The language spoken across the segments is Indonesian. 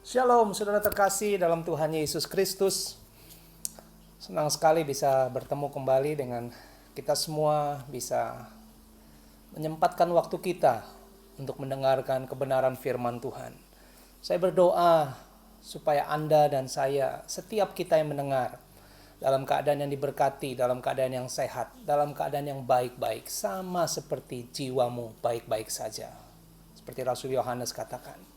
Shalom, saudara terkasih dalam Tuhan Yesus Kristus. Senang sekali bisa bertemu kembali dengan kita semua, bisa menyempatkan waktu kita untuk mendengarkan kebenaran firman Tuhan. Saya berdoa supaya Anda dan saya, setiap kita yang mendengar, dalam keadaan yang diberkati, dalam keadaan yang sehat, dalam keadaan yang baik-baik, sama seperti jiwamu baik-baik saja. Seperti Rasul Yohanes katakan.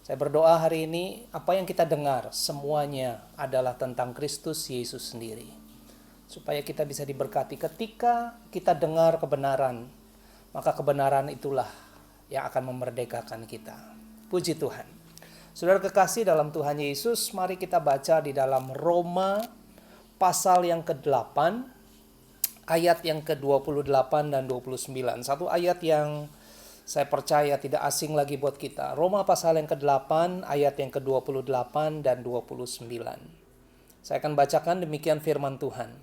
Saya berdoa hari ini apa yang kita dengar semuanya adalah tentang Kristus Yesus sendiri. Supaya kita bisa diberkati ketika kita dengar kebenaran, maka kebenaran itulah yang akan memerdekakan kita. Puji Tuhan. Saudara kekasih dalam Tuhan Yesus, mari kita baca di dalam Roma pasal yang ke-8, ayat yang ke-28 dan 29. Satu ayat yang saya percaya tidak asing lagi buat kita. Roma pasal yang ke-8, ayat yang ke-28 dan 29. Saya akan bacakan demikian firman Tuhan.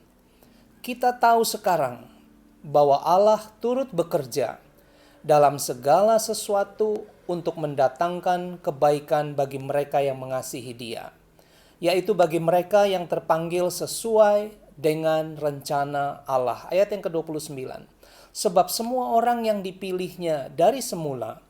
Kita tahu sekarang bahwa Allah turut bekerja dalam segala sesuatu untuk mendatangkan kebaikan bagi mereka yang mengasihi Dia, yaitu bagi mereka yang terpanggil sesuai dengan rencana Allah. Ayat yang ke-29. Sebab semua orang yang dipilihnya dari semula,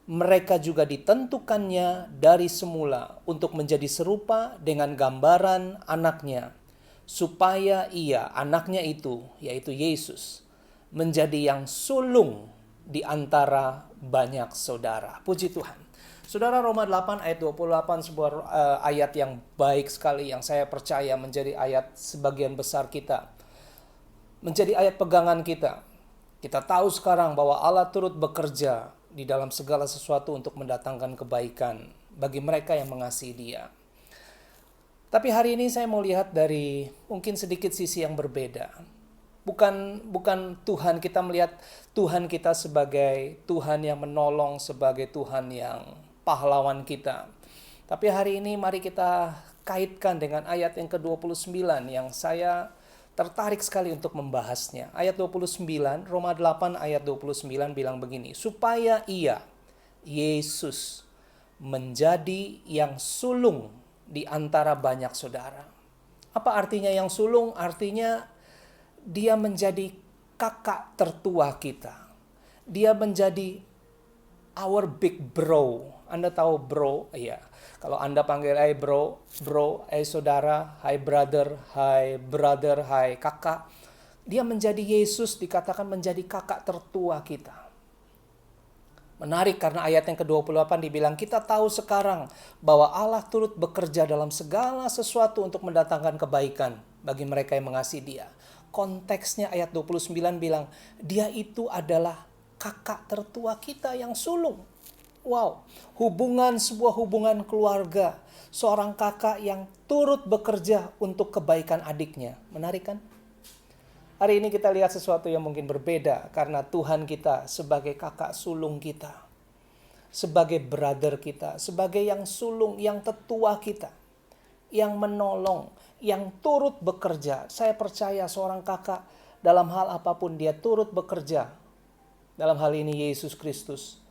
mereka juga ditentukannya dari semula untuk menjadi serupa dengan gambaran anaknya, supaya ia, anaknya itu, yaitu Yesus, menjadi yang sulung di antara banyak saudara. Puji Tuhan. Saudara, Roma 8 ayat 28 sebuah ayat yang baik sekali, yang saya percaya menjadi ayat sebagian besar kita, menjadi ayat pegangan kita. Kita tahu sekarang bahwa Allah turut bekerja di dalam segala sesuatu untuk mendatangkan kebaikan bagi mereka yang mengasihi Dia. Tapi hari ini saya mau lihat dari mungkin sedikit sisi yang berbeda. Bukan Tuhan, kita melihat Tuhan kita sebagai Tuhan yang menolong, sebagai Tuhan yang pahlawan kita. Tapi hari ini mari kita kaitkan dengan ayat yang ke-29 yang saya tertarik sekali untuk membahasnya. Ayat 29, Roma 8 ayat 29 bilang begini. Supaya ia, Yesus, menjadi yang sulung di antara banyak saudara. Apa artinya yang sulung? Artinya dia menjadi kakak tertua kita. Dia menjadi our big bro. Anda tahu bro? Iya. Kalau Anda panggil hai bro, hai saudara, hai brother, hai kakak. Dia menjadi Yesus, dikatakan menjadi kakak tertua kita. Menarik karena ayat yang ke-28 dibilang, kita tahu sekarang bahwa Allah turut bekerja dalam segala sesuatu untuk mendatangkan kebaikan bagi mereka yang mengasihi Dia. Konteksnya ayat 29 bilang, Dia itu adalah kakak tertua kita yang sulung. Wow, sebuah hubungan keluarga. Seorang kakak yang turut bekerja untuk kebaikan adiknya. Menarik kan? Hari ini kita lihat sesuatu yang mungkin berbeda. Karena Tuhan kita sebagai kakak sulung kita. Sebagai brother kita. Sebagai yang sulung, yang tetua kita. Yang menolong, yang turut bekerja. Saya percaya seorang kakak dalam hal apapun dia turut bekerja. Dalam hal ini Yesus Kristus.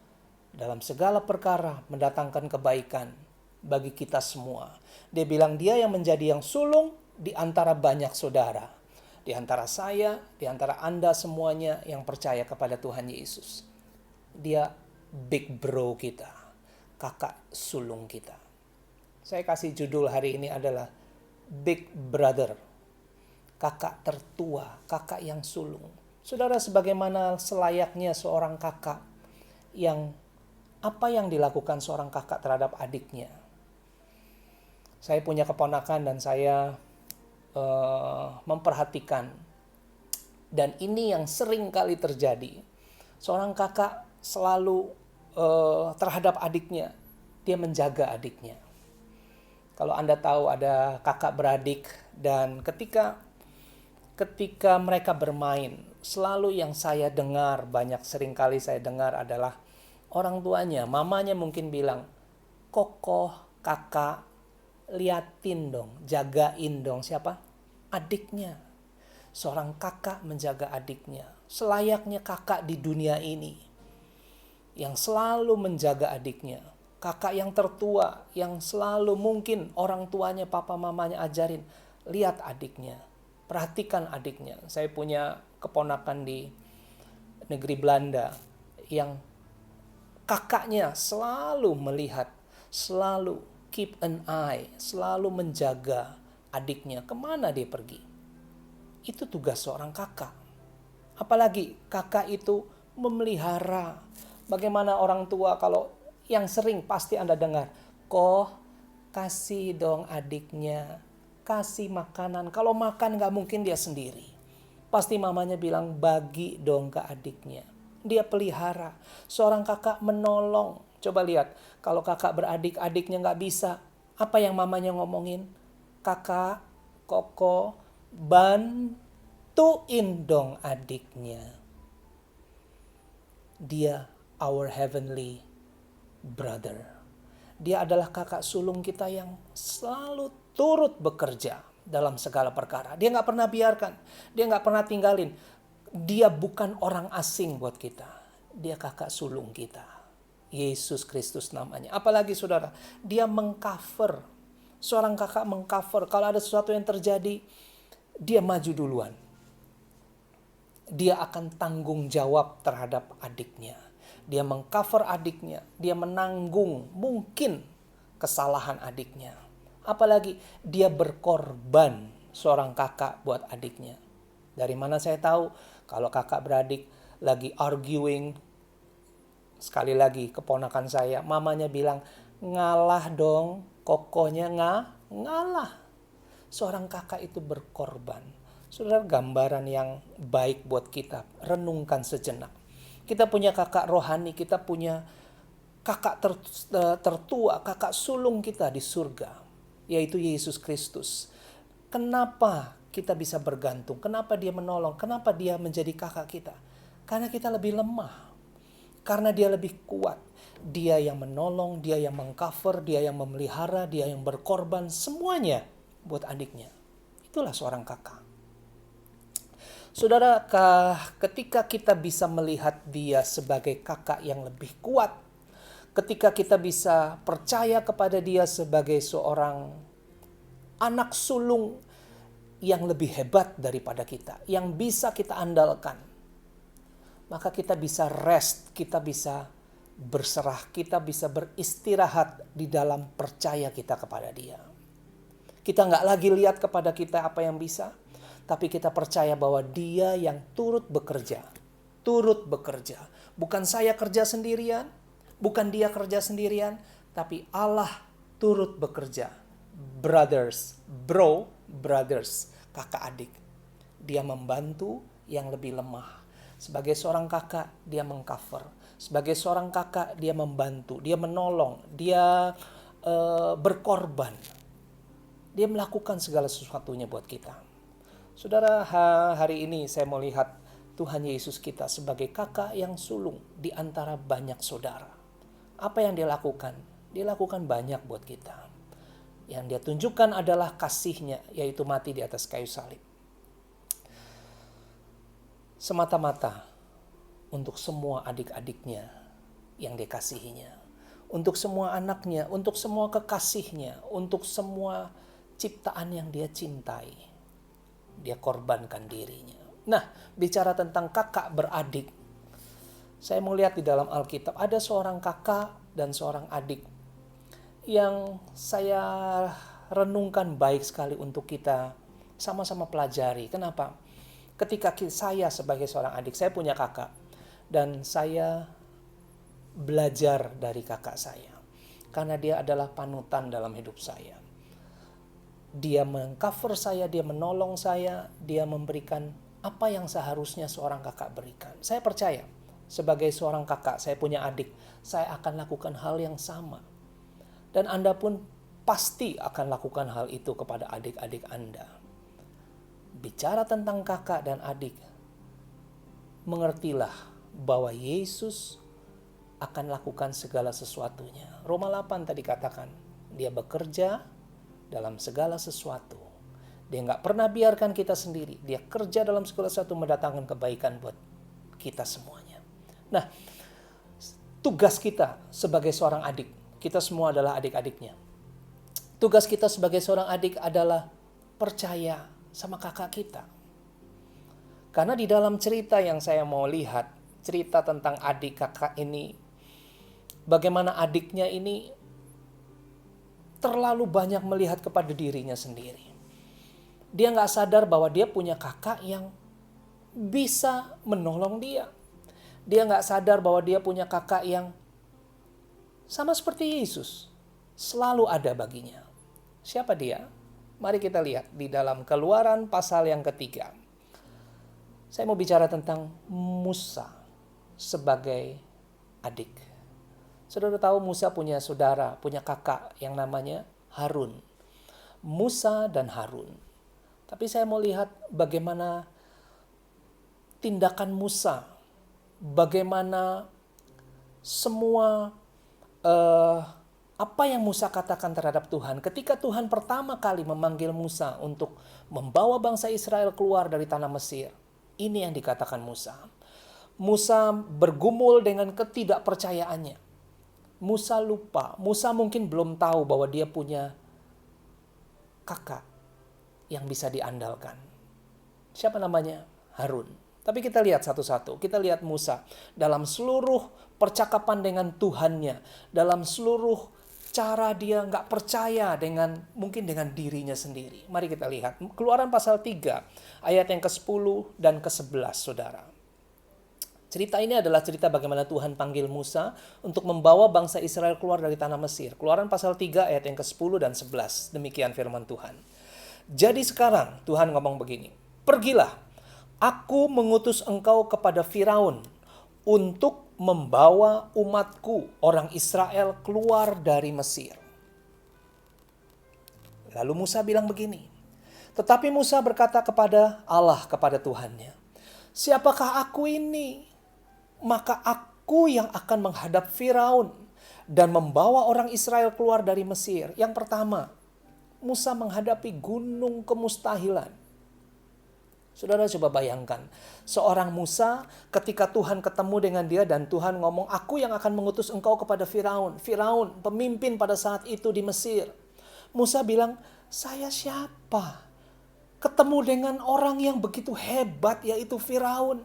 Dalam segala perkara mendatangkan kebaikan bagi kita semua. Dia bilang dia yang menjadi yang sulung di antara banyak saudara. Di antara saya, di antara Anda semuanya yang percaya kepada Tuhan Yesus. Dia big bro kita, kakak sulung kita. Saya kasih judul hari ini adalah Big Brother, kakak tertua, kakak yang sulung. Saudara, sebagaimana selayaknya seorang kakak yang apa yang dilakukan seorang kakak terhadap adiknya. Saya punya keponakan dan saya memperhatikan. Dan ini yang sering kali terjadi. Seorang kakak selalu terhadap adiknya, dia menjaga adiknya. Kalau Anda tahu ada kakak beradik dan ketika mereka bermain, selalu yang saya dengar, sering kali saya dengar adalah orang tuanya, mamanya mungkin bilang, kokoh, kakak, liatin dong, jagain dong. Siapa? Adiknya. Seorang kakak menjaga adiknya. Selayaknya kakak di dunia ini. Yang selalu menjaga adiknya. Kakak yang tertua, yang selalu mungkin orang tuanya, papa mamanya ajarin, lihat adiknya, perhatikan adiknya. Saya punya keponakan di negeri Belanda yang kakaknya selalu melihat, selalu keep an eye, selalu menjaga adiknya kemana dia pergi. Itu tugas seorang kakak. Apalagi kakak itu memelihara. Bagaimana orang tua kalau yang sering pasti Anda dengar, kok kasih dong adiknya, kasih makanan. Kalau makan gak mungkin dia sendiri. Pasti mamanya bilang bagi dong ke adiknya. Dia pelihara. Seorang kakak menolong. Coba lihat, kalau kakak beradik, adiknya gak bisa. Apa yang mamanya ngomongin? Kakak, koko, bantuin dong adiknya. Dia our heavenly brother. Dia adalah kakak sulung kita yang selalu turut bekerja dalam segala perkara. Dia gak pernah biarkan. Dia gak pernah tinggalin. Dia bukan orang asing buat kita. Dia kakak sulung kita. Yesus Kristus namanya. Apalagi saudara, dia mengcover. Seorang kakak mengcover. Kalau ada sesuatu yang terjadi, dia maju duluan. Dia akan tanggung jawab terhadap adiknya. Dia mengcover adiknya. Dia menanggung mungkin kesalahan adiknya. Apalagi dia berkorban seorang kakak buat adiknya. Dari mana saya tahu? Kalau kakak beradik lagi arguing, sekali lagi keponakan saya, mamanya bilang, ngalah dong, kokonya ngalah. Seorang kakak itu berkorban. Saudara, gambaran yang baik buat kita. Renungkan sejenak. Kita punya kakak rohani, kita punya kakak tertua, kakak sulung kita di surga, yaitu Yesus Kristus. Kenapa kita bisa bergantung? Kenapa dia menolong? Kenapa dia menjadi kakak kita? Karena kita lebih lemah. Karena dia lebih kuat. Dia yang menolong, dia yang mengcover, dia yang memelihara, dia yang berkorban, semuanya buat adiknya. Itulah seorang kakak. Saudara, ketika kita bisa melihat dia sebagai kakak yang lebih kuat, ketika kita bisa percaya kepada dia sebagai seorang anak sulung yang lebih hebat daripada kita, yang bisa kita andalkan, maka kita bisa rest, kita bisa berserah, kita bisa beristirahat di dalam percaya kita kepada dia. Kita nggak lagi lihat kepada kita apa yang bisa, tapi kita percaya bahwa dia yang turut bekerja. Bukan saya kerja sendirian, bukan dia kerja sendirian, tapi Allah turut bekerja. Brothers, kakak adik. Dia membantu yang lebih lemah. Sebagai seorang kakak, dia mengcover. Sebagai seorang kakak, dia membantu, dia menolong, dia berkorban. Dia melakukan segala sesuatunya buat kita. Saudara, hari ini saya melihat Tuhan Yesus kita sebagai kakak yang sulung di antara banyak saudara. Apa yang dia lakukan? Dia lakukan banyak buat kita. Yang dia tunjukkan adalah kasihnya, yaitu mati di atas kayu salib. Semata-mata untuk semua adik-adiknya yang dikasihinya. Untuk semua anaknya, untuk semua kekasihnya, untuk semua ciptaan yang dia cintai. Dia korbankan dirinya. Nah, bicara tentang kakak beradik, saya mau lihat di dalam Alkitab ada seorang kakak dan seorang adik yang saya renungkan baik sekali untuk kita sama-sama pelajari. Kenapa? Ketika saya sebagai seorang adik, saya punya kakak dan saya belajar dari kakak saya karena dia adalah panutan dalam hidup saya. Dia mengcover saya, dia menolong saya, dia memberikan apa yang seharusnya seorang kakak berikan. Saya percaya, sebagai seorang kakak, saya punya adik, saya akan lakukan hal yang sama. Dan Anda pun pasti akan lakukan hal itu kepada adik-adik Anda. Bicara tentang kakak dan adik, mengertilah bahwa Yesus akan lakukan segala sesuatunya. Roma 8 tadi katakan, dia bekerja dalam segala sesuatu. Dia nggak pernah biarkan kita sendiri. Dia kerja dalam segala sesuatu mendatangkan kebaikan buat kita semuanya. Nah, tugas kita sebagai seorang adik, Kita semua adalah adik-adiknya. Tugas kita sebagai seorang adik adalah percaya sama kakak kita. Karena di dalam cerita yang saya mau lihat, cerita tentang adik kakak ini, bagaimana adiknya ini terlalu banyak melihat kepada dirinya sendiri. Dia nggak sadar bahwa dia punya kakak yang bisa menolong dia. Dia nggak sadar bahwa dia punya kakak yang sama seperti Yesus, selalu ada baginya. Siapa dia? Mari kita lihat di dalam Keluaran pasal yang ketiga. Saya mau bicara tentang Musa sebagai adik. Saudara tahu Musa punya saudara, punya kakak yang namanya Harun. Musa dan Harun. Tapi saya mau lihat bagaimana tindakan Musa, bagaimana semua apa yang Musa katakan terhadap Tuhan. Ketika Tuhan pertama kali memanggil Musa untuk membawa bangsa Israel keluar dari tanah Mesir, ini yang dikatakan Musa. Musa bergumul dengan ketidakpercayaannya. Musa lupa, Musa mungkin belum tahu bahwa dia punya kakak yang bisa diandalkan. Siapa namanya? Harun. Tapi kita lihat satu-satu. Kita lihat Musa dalam seluruh percakapan dengan Tuhannya, dalam seluruh cara dia nggak percaya mungkin dengan dirinya sendiri. Mari kita lihat Keluaran pasal 3 ayat yang ke-10 dan ke-11, saudara. Cerita ini adalah cerita bagaimana Tuhan panggil Musa untuk membawa bangsa Israel keluar dari tanah Mesir. Keluaran pasal 3 ayat yang ke-10 dan 11. Demikian firman Tuhan. Jadi sekarang Tuhan ngomong begini, pergilah, aku mengutus engkau kepada Firaun untuk membawa umatku orang Israel keluar dari Mesir. Lalu Musa bilang begini, tetapi Musa berkata kepada Allah, kepada Tuhannya, siapakah aku ini? Maka aku yang akan menghadap Firaun dan membawa orang Israel keluar dari Mesir. Yang pertama, Musa menghadapi gunung kemustahilan. Saudara coba bayangkan, seorang Musa ketika Tuhan ketemu dengan dia dan Tuhan ngomong, aku yang akan mengutus engkau kepada Firaun. Firaun, pemimpin pada saat itu di Mesir. Musa bilang, saya siapa? Ketemu dengan orang yang begitu hebat, yaitu Firaun.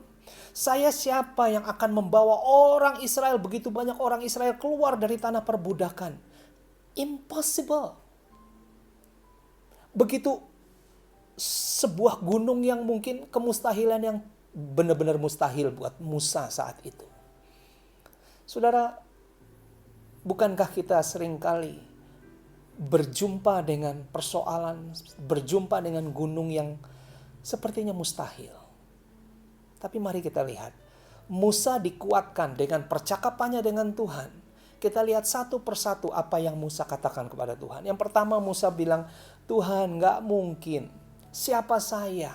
Saya siapa yang akan membawa orang Israel, begitu banyak orang Israel keluar dari tanah perbudakan? Impossible. Begitu sebuah gunung yang mungkin kemustahilan yang benar-benar mustahil buat Musa saat itu. Saudara, bukankah kita seringkali berjumpa dengan persoalan, berjumpa dengan gunung yang sepertinya mustahil? Tapi mari kita lihat, Musa dikuatkan dengan percakapannya dengan Tuhan. Kita lihat satu persatu apa yang Musa katakan kepada Tuhan. Yang pertama Musa bilang, Tuhan gak mungkin, siapa saya?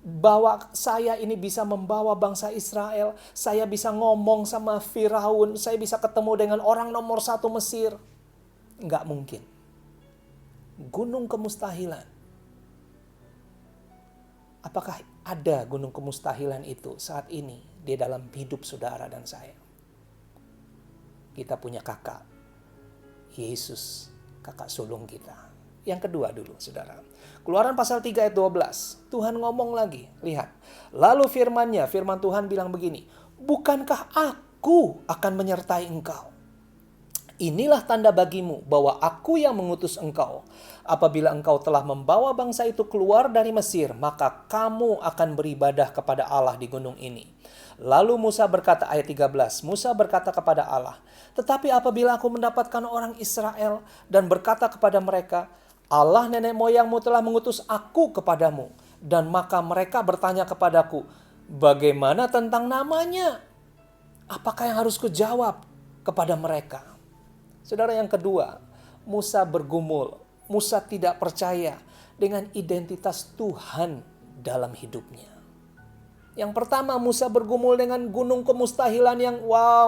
Bahwa saya ini bisa membawa bangsa Israel, saya bisa ngomong sama Firaun, saya bisa ketemu dengan orang nomor 1 Mesir. Gak mungkin. Gunung kemustahilan. Apakah ada gunung kemustahilan itu saat ini di dalam hidup saudara dan saya? Kita punya kakak, Yesus, kakak sulung kita. Yang kedua dulu, saudara. Keluaran pasal 3 ayat 12. Tuhan ngomong lagi, lihat. Lalu firman Tuhan bilang begini, bukankah aku akan menyertai engkau? Inilah tanda bagimu bahwa aku yang mengutus engkau. Apabila engkau telah membawa bangsa itu keluar dari Mesir, maka kamu akan beribadah kepada Allah di gunung ini. Lalu Musa berkata, ayat 13, Musa berkata kepada Allah, tetapi apabila aku mendapatkan orang Israel dan berkata kepada mereka, Allah nenek moyangmu telah mengutus aku kepadamu. Dan maka mereka bertanya kepadaku, bagaimana tentang namanya? Apakah yang harus kujawab kepada mereka? Saudara, yang kedua, Musa bergumul. Musa tidak percaya dengan identitas Tuhan dalam hidupnya. Yang pertama, Musa bergumul dengan gunung kemustahilan yang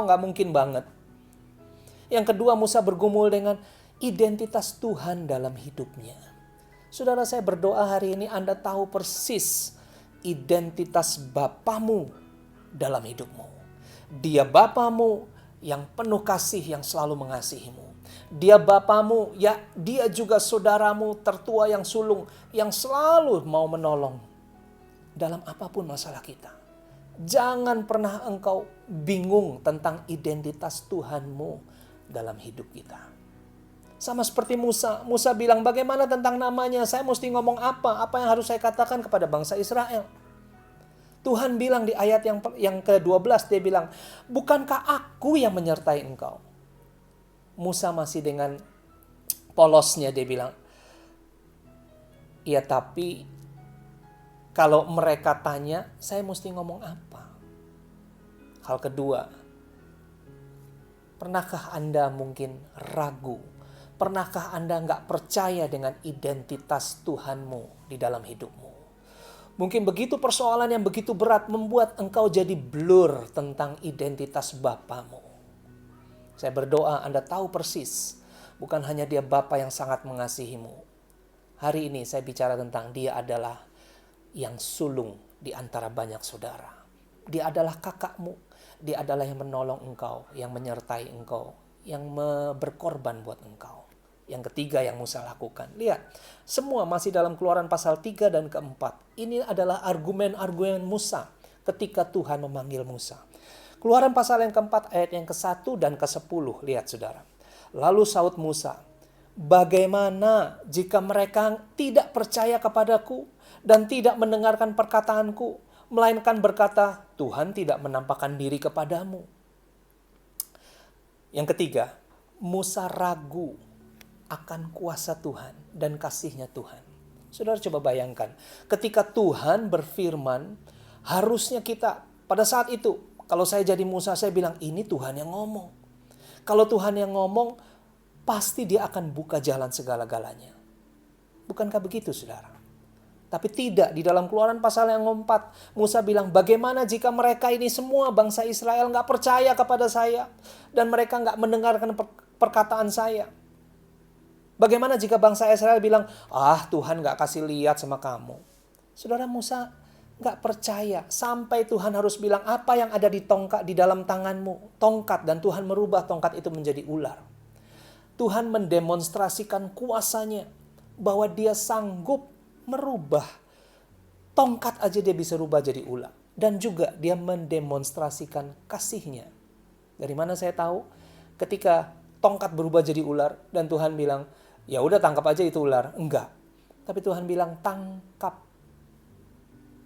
gak mungkin banget. Yang kedua, Musa bergumul dengan identitas Tuhan dalam hidupnya. Saudara, saya berdoa hari ini Anda tahu persis identitas Bapamu dalam hidupmu. Dia Bapamu yang penuh kasih yang selalu mengasihimu. Dia bapamu, ya dia juga saudaramu tertua yang sulung yang selalu mau menolong dalam apapun masalah kita. Jangan pernah engkau bingung tentang identitas Tuhanmu dalam hidup kita. Sama seperti Musa. Musa bilang, bagaimana tentang namanya? Saya mesti ngomong apa? Apa yang harus saya katakan kepada bangsa Israel? Tuhan bilang di ayat yang ke-12, dia bilang, bukankah aku yang menyertai engkau? Musa masih dengan polosnya dia bilang, ya tapi kalau mereka tanya, saya mesti ngomong apa? Hal kedua, pernahkah Anda mungkin ragu? Pernahkah Anda nggak percaya dengan identitas Tuhanmu di dalam hidupmu? Mungkin begitu persoalan yang begitu berat membuat engkau jadi blur tentang identitas Bapamu. Saya berdoa Anda tahu persis, bukan hanya dia Bapa yang sangat mengasihimu. Hari ini saya bicara tentang dia adalah yang sulung di antara banyak saudara. Dia adalah kakakmu, dia adalah yang menolong engkau, yang menyertai engkau, yang berkorban buat engkau. Yang ketiga yang Musa lakukan. Lihat, semua masih dalam Keluaran pasal 3 dan keempat. Ini adalah argumen-argumen Musa ketika Tuhan memanggil Musa. Keluaran pasal yang keempat ayat yang ke-1 dan ke-10. Lihat saudara. Lalu saut Musa, bagaimana jika mereka tidak percaya kepadaku dan tidak mendengarkan perkataanku, melainkan berkata, Tuhan tidak menampakkan diri kepadamu. Yang ketiga, Musa ragu akan kuasa Tuhan dan kasihnya Tuhan. Saudara coba bayangkan, ketika Tuhan berfirman, harusnya kita pada saat itu, kalau saya jadi Musa, saya bilang ini Tuhan yang ngomong. Kalau Tuhan yang ngomong, pasti dia akan buka jalan segala-galanya. Bukankah begitu saudara? Tapi tidak, di dalam Keluaran pasal yang ke-4, Musa bilang, bagaimana jika mereka ini semua bangsa Israel nggak percaya kepada saya, dan mereka nggak mendengarkan perkataan saya. Bagaimana jika bangsa Israel bilang, Tuhan gak kasih lihat sama kamu. Saudara, Musa gak percaya sampai Tuhan harus bilang apa yang ada di tongkat di dalam tanganmu. Tongkat, dan Tuhan merubah tongkat itu menjadi ular. Tuhan mendemonstrasikan kuasanya bahwa dia sanggup merubah. Tongkat aja dia bisa rubah jadi ular. Dan juga dia mendemonstrasikan kasihnya. Dari mana saya tahu? Ketika tongkat berubah jadi ular dan Tuhan bilang, ya udah tangkap aja itu ular. Enggak. Tapi Tuhan bilang tangkap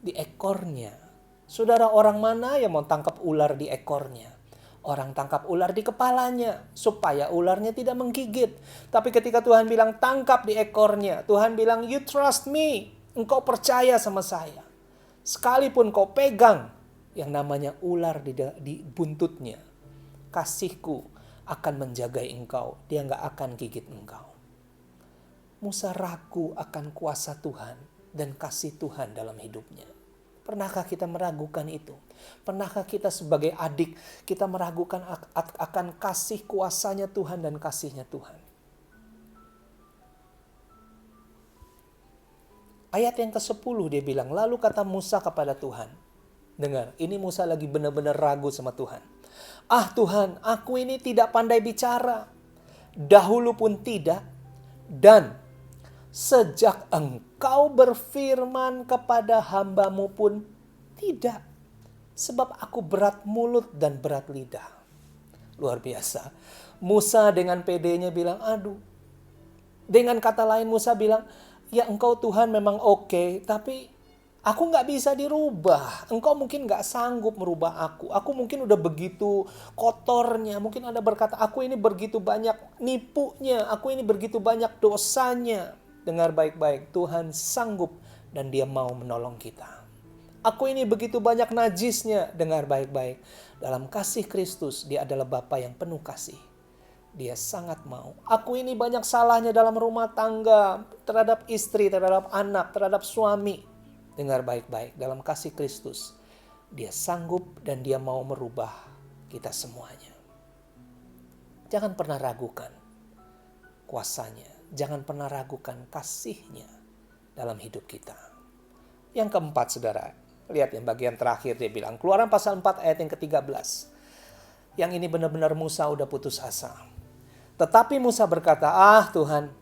di ekornya. Saudara, orang mana yang mau tangkap ular di ekornya? Orang tangkap ular di kepalanya supaya ularnya tidak menggigit. Tapi ketika Tuhan bilang tangkap di ekornya, Tuhan bilang you trust me. Engkau percaya sama saya. Sekalipun kau pegang yang namanya ular di buntutnya, kasihku akan menjaga engkau. Dia nggak akan gigit engkau. Musa ragu akan kuasa Tuhan dan kasih Tuhan dalam hidupnya. Pernahkah kita meragukan itu? Pernahkah kita sebagai adik, kita meragukan akan kasih kuasanya Tuhan dan kasihnya Tuhan? Ayat yang ke-10 dia bilang, lalu kata Musa kepada Tuhan. Dengar, ini Musa lagi benar-benar ragu sama Tuhan. Tuhan, aku ini tidak pandai bicara. Dahulu pun tidak. Dan sejak engkau berfirman kepada hambamu pun tidak. Sebab aku berat mulut dan berat lidah. Luar biasa. Musa dengan pedenya bilang, Dengan kata lain Musa bilang, ya engkau Tuhan memang oke, tapi aku gak bisa dirubah. Engkau mungkin gak sanggup merubah aku. Aku mungkin udah begitu kotornya. Mungkin Anda berkata, aku ini begitu banyak nipunya. Aku ini begitu banyak dosanya. Dengar baik-baik, Tuhan sanggup dan dia mau menolong kita. Aku ini begitu banyak najisnya. Dengar baik-baik. Dalam kasih Kristus, dia adalah Bapa yang penuh kasih. Dia sangat mau. Aku ini banyak salahnya dalam rumah tangga. Terhadap istri, terhadap anak, terhadap suami. Dengar baik-baik, dalam kasih Kristus, dia sanggup dan dia mau merubah kita semuanya. Jangan pernah ragukan kuasanya. Jangan pernah ragukan kasihnya dalam hidup kita. Yang keempat saudara, lihat yang bagian terakhir dia bilang, Keluaran pasal 4 ayat yang ke-13. Yang ini benar-benar Musa udah putus asa. Tetapi Musa berkata, Tuhan,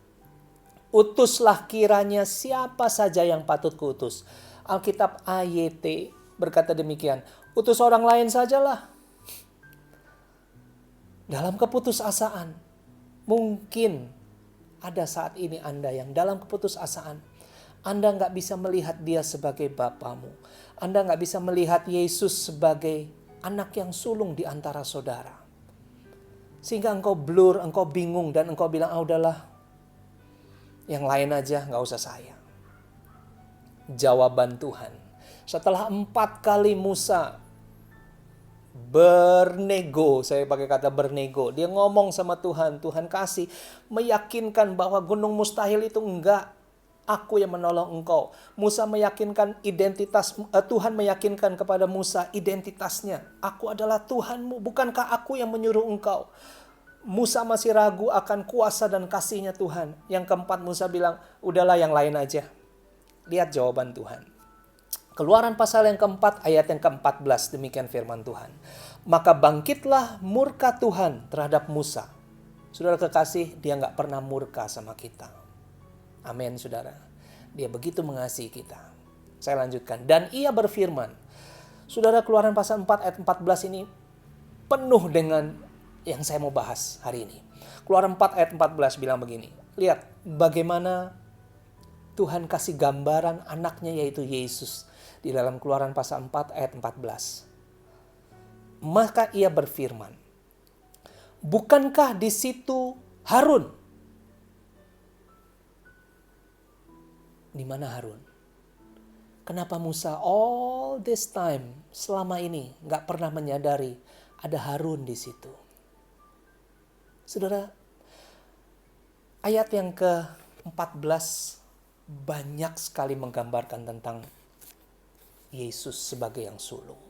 utuslah kiranya siapa saja yang patut kuutus. Alkitab AYT berkata demikian, utus orang lain sajalah. Dalam keputusasaan, mungkin ada saat ini Anda yang dalam keputusasaan, Anda nggak bisa melihat dia sebagai Bapamu. Anda nggak bisa melihat Yesus sebagai anak yang sulung di antara saudara. Sehingga engkau blur, engkau bingung, dan engkau bilang, udahlah, yang lain aja, nggak usah saya. Jawaban Tuhan, setelah 4 kali Musa bernego, saya pakai kata bernego, dia ngomong sama Tuhan, Tuhan kasih, meyakinkan bahwa gunung mustahil itu enggak, aku yang menolong engkau. Musa meyakinkan identitas, Tuhan meyakinkan kepada Musa identitasnya. Aku adalah Tuhanmu, bukankah aku yang menyuruh engkau? Musa masih ragu akan kuasa dan kasihnya Tuhan. Yang keempat Musa bilang, udahlah yang lain aja. Lihat jawaban Tuhan. Keluaran pasal yang keempat ayat yang ke-14, demikian firman Tuhan. Maka bangkitlah murka Tuhan terhadap Musa. Saudara kekasih, dia nggak pernah murka sama kita. Amin, saudara. Dia begitu mengasihi kita. Saya lanjutkan. Dan ia berfirman. Saudara, Keluaran pasal 4 ayat 14 ini penuh dengan yang saya mau bahas hari ini. Keluaran 4 ayat 14 bilang begini. Lihat bagaimana Tuhan kasih gambaran anaknya yaitu Yesus. Di dalam Keluaran pasal 4 ayat 14. Maka ia berfirman. Bukankah di situ Harun? Di mana Harun? Kenapa Musa all this time, selama ini, gak pernah menyadari ada Harun di situ? Saudara, ayat yang ke-14 banyak sekali menggambarkan tentang Yesus sebagai yang sulung.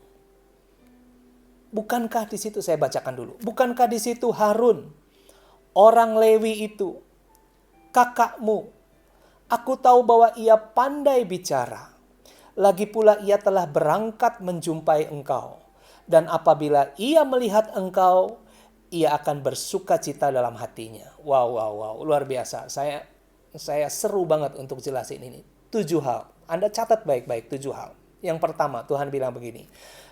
Bukankah di situ, saya bacakan dulu. Bukankah di situ Harun, orang Lewi itu, kakakmu? Aku tahu bahwa ia pandai bicara. Lagi pula ia telah berangkat menjumpai engkau. Dan apabila ia melihat engkau, ia akan bersuka cita dalam hatinya. Wow. Luar biasa. Saya seru banget untuk jelasin ini. 7 hal. Anda catat baik-baik 7 hal. Yang pertama, Tuhan bilang begini.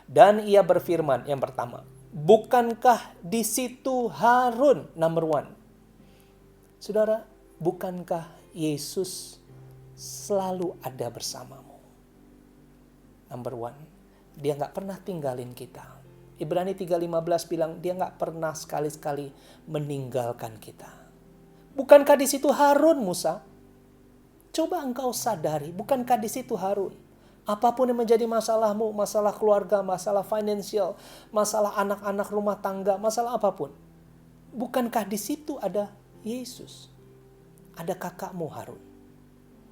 Dan ia berfirman, yang pertama. Bukankah di situ Harun? Number 1. Saudara, bukankah Yesus selalu ada bersamamu? Number 1, dia gak pernah tinggalin kita. Ibrani 3:15 bilang dia gak pernah sekali-sekali meninggalkan kita. Bukankah di situ Harun, Musa? Coba engkau sadari, bukankah di situ Harun? Apapun yang menjadi masalahmu, masalah keluarga, masalah finansial, masalah anak-anak rumah tangga, masalah apapun. Bukankah di situ ada Yesus? Ada kakakmu Harun.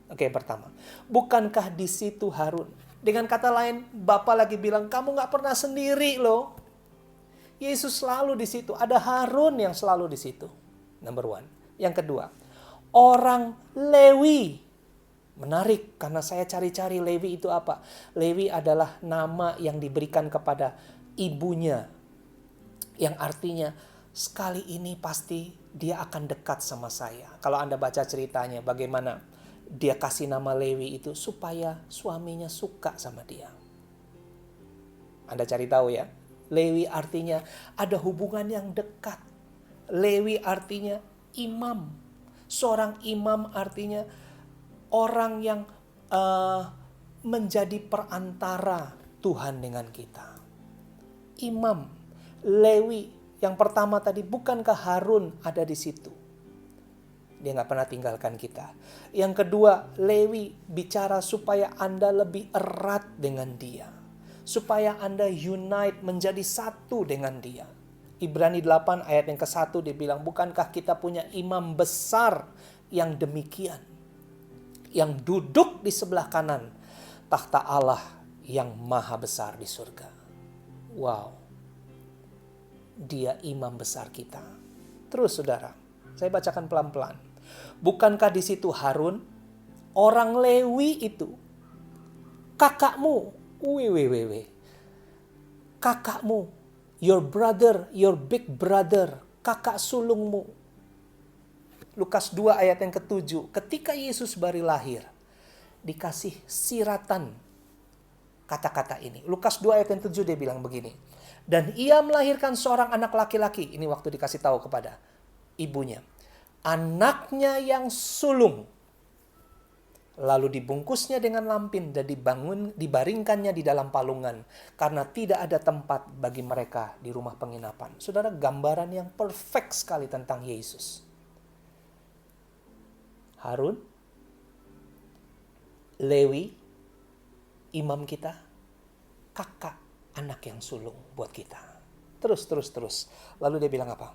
Oke, pertama. Bukankah di situ Harun? Dengan kata lain, Bapak lagi bilang, kamu gak pernah sendiri loh. Yesus selalu di situ. Ada Harun yang selalu di situ. Number 1. Yang kedua, orang Lewi. Menarik, karena saya cari-cari Lewi itu apa? Lewi adalah nama yang diberikan kepada ibunya. Yang artinya, sekali ini pasti dia akan dekat sama saya. Kalau Anda baca ceritanya, bagaimana dia kasih nama Lewi itu supaya suaminya suka sama dia. Anda cari tahu ya. Lewi artinya ada hubungan yang dekat. Lewi artinya imam. Seorang imam artinya orang yang menjadi perantara Tuhan dengan kita. Imam, Lewi, yang pertama tadi, bukankah Harun ada di situ? Dia gak pernah tinggalkan kita. Yang kedua, Lewi bicara supaya Anda lebih erat dengan dia. Supaya Anda unite, menjadi satu dengan dia. Ibrani 8 ayat yang ke-1 dia bilang, bukankah kita punya imam besar yang demikian? Yang duduk di sebelah kanan takhta Allah yang maha besar di surga. Wow. Dia imam besar kita. Terus saudara, saya bacakan pelan-pelan. Bukankah di situ Harun, orang Lewi itu, kakakmu, kakakmu Your brother, your big brother, kakak sulungmu. Lukas 2 ayat yang ke-7. Ketika Yesus baru lahir, dikasih siratan kata-kata ini. Lukas 2 ayat yang 7 dia bilang begini. Dan ia melahirkan seorang anak laki-laki. Ini waktu dikasih tahu kepada ibunya. Anaknya yang sulung. Lalu dibungkusnya dengan lampin dan dibaringkannya di dalam palungan. Karena tidak ada tempat bagi mereka di rumah penginapan. Saudara, gambaran yang perfect sekali tentang Yesus. Harun, Lewi, imam kita, kakak anak yang sulung buat kita. Terus. Lalu dia bilang apa?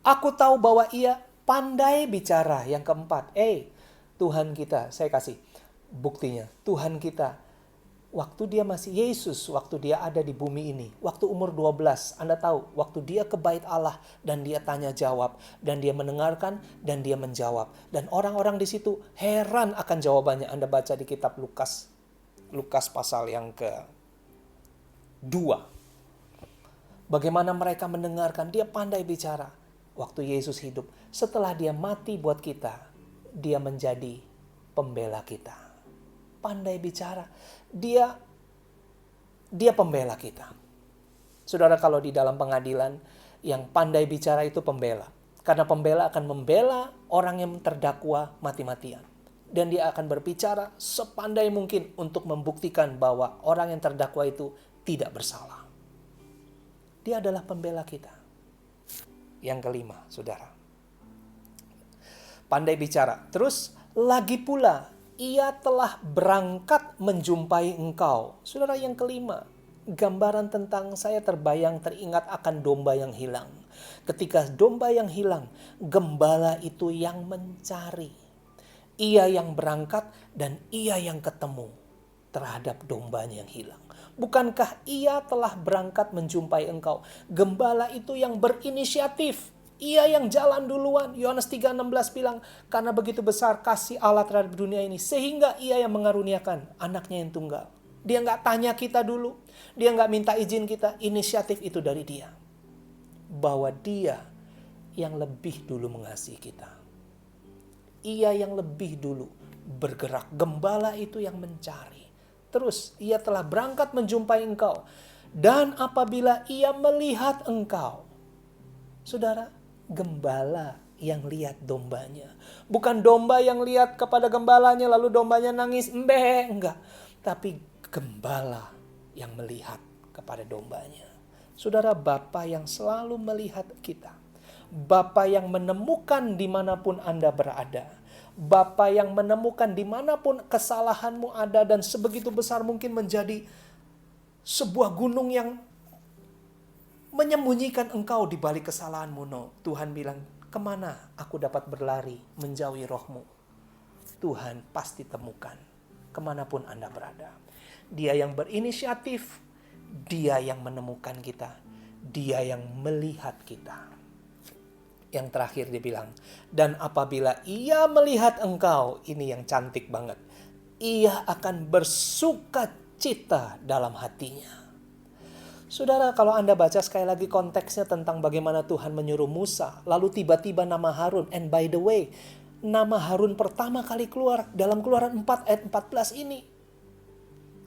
Aku tahu bahwa ia pandai bicara. Yang keempat, Tuhan kita, saya kasih buktinya. Tuhan kita, waktu dia masih Yesus, waktu dia ada di bumi ini, waktu umur 12, Anda tahu, waktu dia ke bait Allah dan dia tanya jawab, dan dia mendengarkan dan dia menjawab. Dan orang-orang di situ heran akan jawabannya. Anda baca di kitab Lukas pasal yang ke-2. Bagaimana mereka mendengarkan, dia pandai bicara. Waktu Yesus hidup, setelah dia mati buat kita, dia menjadi pembela kita. Pandai bicara. Dia pembela kita. Saudara, kalau di dalam pengadilan, yang pandai bicara itu pembela. Karena pembela akan membela orang yang terdakwa mati-matian. Dan dia akan berbicara sepandai mungkin untuk membuktikan bahwa orang yang terdakwa itu tidak bersalah. Dia adalah pembela kita. Yang kelima, saudara. Pandai bicara. Terus, lagi pula, ia telah berangkat menjumpai engkau. Saudara, yang kelima, gambaran tentang saya teringat akan domba yang hilang. Ketika domba yang hilang, gembala itu yang mencari. Ia yang berangkat dan ia yang ketemu terhadap dombanya yang hilang. Bukankah ia telah berangkat menjumpai engkau? Gembala itu yang berinisiatif. Ia yang jalan duluan. Yohanes 3:16 bilang, karena begitu besar kasih Allah terhadap dunia ini, sehingga ia yang mengaruniakan anaknya yang tunggal. Dia nggak tanya kita dulu. Dia nggak minta izin kita. Inisiatif itu dari dia. Bahwa dia yang lebih dulu mengasihi kita. Ia yang lebih dulu bergerak. Gembala itu yang mencari. Terus, ia telah berangkat menjumpai engkau. Dan apabila ia melihat engkau. Saudara, gembala yang lihat dombanya. Bukan domba yang lihat kepada gembalanya lalu dombanya nangis, enggak. Tapi gembala yang melihat kepada dombanya. Saudara, Bapa yang selalu melihat kita. Bapa yang menemukan dimanapun Anda berada. Bapa yang menemukan dimanapun kesalahanmu ada dan sebegitu besar mungkin menjadi sebuah gunung yang menyembunyikan engkau di balik kesalahanmu. No. Tuhan bilang, kemana aku dapat berlari menjauhi rohmu? Tuhan pasti temukan kemanapun Anda berada. Dia yang berinisiatif, dia yang menemukan kita, dia yang melihat kita. Yang terakhir dia bilang, dan apabila ia melihat engkau, ini yang cantik banget, ia akan bersuka cita dalam hatinya. Saudara, kalau Anda baca sekali lagi konteksnya tentang bagaimana Tuhan menyuruh Musa, lalu tiba-tiba nama Harun, and by the way, nama Harun pertama kali keluar dalam Keluaran 4 ayat 14 ini.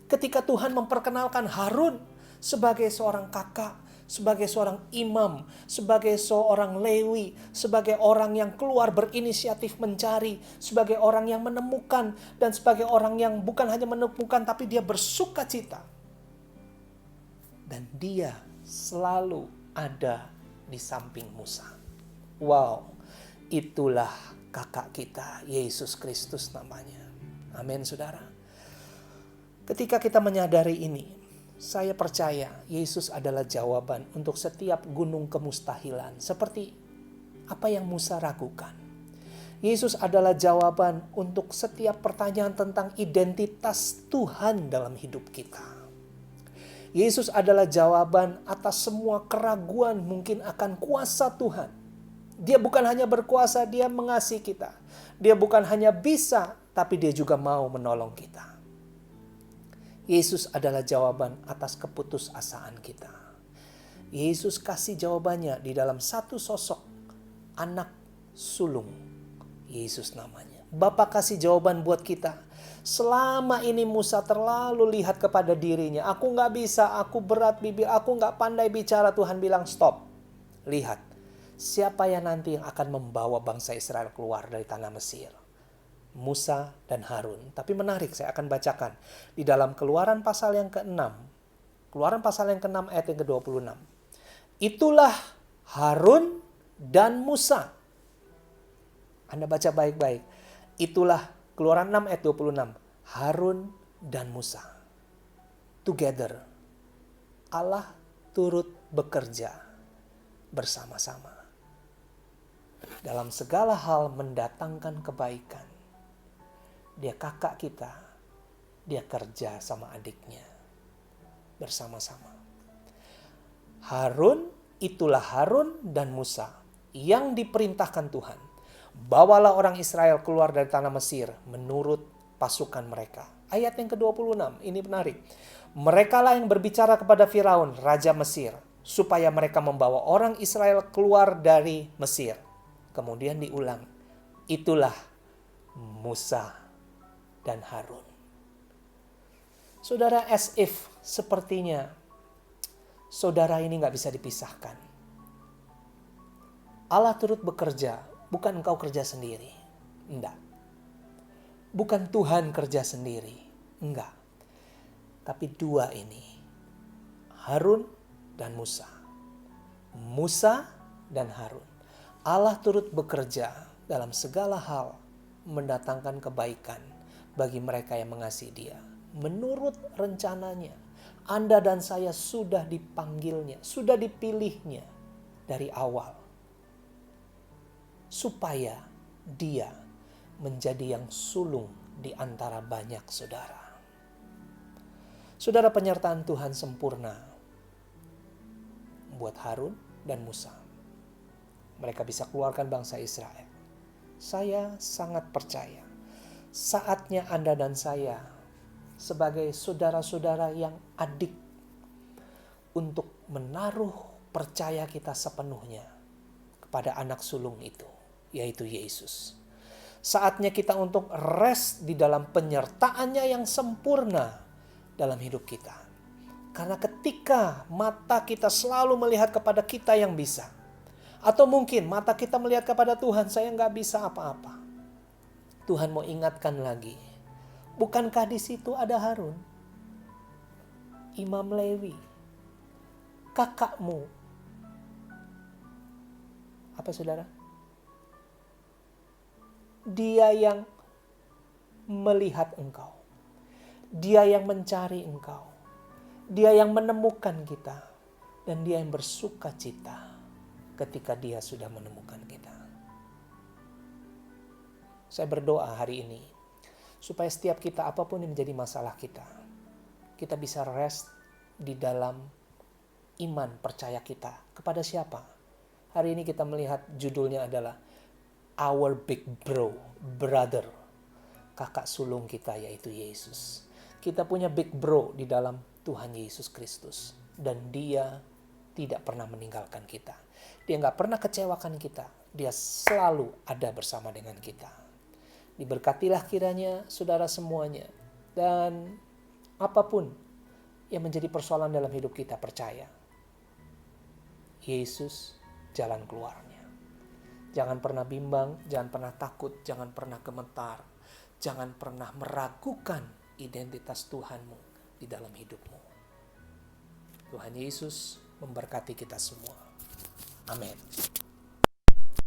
Ketika Tuhan memperkenalkan Harun sebagai seorang kakak, sebagai seorang imam, sebagai seorang Lewi, sebagai orang yang keluar berinisiatif mencari, sebagai orang yang menemukan, dan sebagai orang yang bukan hanya menemukan, tapi dia bersuka cita. Dan dia selalu ada di samping Musa. Wow, itulah kakak kita, Yesus Kristus namanya. Amin, saudara. Ketika kita menyadari ini, saya percaya Yesus adalah jawaban untuk setiap gunung kemustahilan. Seperti apa yang Musa ragukan. Yesus adalah jawaban untuk setiap pertanyaan tentang identitas Tuhan dalam hidup kita. Yesus adalah jawaban atas semua keraguan mungkin akan kuasa Tuhan. Dia bukan hanya berkuasa, dia mengasihi kita. Dia bukan hanya bisa, tapi dia juga mau menolong kita. Yesus adalah jawaban atas keputusasaan kita. Yesus kasih jawabannya di dalam satu sosok anak sulung. Yesus namanya. Bapa kasih jawaban buat kita. Selama ini Musa terlalu lihat kepada dirinya. Aku gak bisa, aku berat bibir, aku gak pandai bicara. Tuhan bilang stop. Lihat, siapa yang nanti yang akan membawa bangsa Israel keluar dari tanah Mesir? Musa dan Harun. Tapi menarik, saya akan bacakan. Di dalam Keluaran pasal yang ke-6. Keluaran pasal yang ke-6 ayat yang ke-26. Itulah Harun dan Musa. Anda baca baik-baik. Itulah Keluaran 6 ayat 26. Harun dan Musa. Together. Allah turut bekerja bersama-sama. Dalam segala hal mendatangkan kebaikan. Dia kakak kita. Dia kerja sama adiknya. Bersama-sama. Harun, itulah Harun dan Musa yang diperintahkan Tuhan. Bawalah orang Israel keluar dari tanah Mesir menurut pasukan mereka. Ayat yang ke-26, ini menarik. Merekalah yang berbicara kepada Firaun, Raja Mesir, supaya mereka membawa orang Israel keluar dari Mesir. Kemudian diulang, itulah Musa dan Harun. Saudara, as if sepertinya saudara ini gak bisa dipisahkan. Allah turut bekerja, bukan engkau kerja sendiri. Enggak. Bukan Tuhan kerja sendiri. Enggak. Tapi dua ini, Harun dan Musa. Musa dan Harun. Allah turut bekerja dalam segala hal mendatangkan kebaikan bagi mereka yang mengasihi Dia. Menurut rencananya, Anda dan saya sudah dipanggilnya, sudah dipilihnya dari awal. Supaya Dia menjadi yang sulung di antara banyak saudara. Saudara, penyertaan Tuhan sempurna buat Harun dan Musa. Mereka bisa keluarkan bangsa Israel. Saya sangat percaya saatnya Anda dan saya sebagai saudara-saudara yang adik untuk menaruh percaya kita sepenuhnya kepada anak sulung itu, yaitu Yesus. Saatnya kita untuk rest di dalam penyertaannya yang sempurna dalam hidup kita. Karena ketika mata kita selalu melihat kepada kita yang bisa, atau mungkin mata kita melihat kepada Tuhan, saya nggak bisa apa-apa. Tuhan mau ingatkan lagi, bukankah di situ ada Harun, Imam Lewi, kakakmu? Apa saudara? Dia yang melihat engkau. Dia yang mencari engkau. Dia yang menemukan kita. Dan dia yang bersuka cita ketika dia sudah menemukan kita. Saya berdoa hari ini supaya setiap kita, apapun yang menjadi masalah kita bisa rest di dalam iman percaya kita. Kepada siapa? Hari ini kita melihat judulnya adalah Our Big Brother. Kakak sulung kita yaitu Yesus. Kita punya big bro di dalam Tuhan Yesus Kristus. Dan Dia tidak pernah meninggalkan kita. Dia gak pernah kecewakan kita. Dia selalu ada bersama dengan kita. Diberkatilah kiranya saudara semuanya. Dan apapun yang menjadi persoalan dalam hidup kita, percaya Yesus jalan keluarnya. Jangan pernah bimbang, jangan pernah takut, jangan pernah gemetar. Jangan pernah meragukan identitas Tuhanmu di dalam hidupmu. Tuhan Yesus memberkati kita semua. Amin.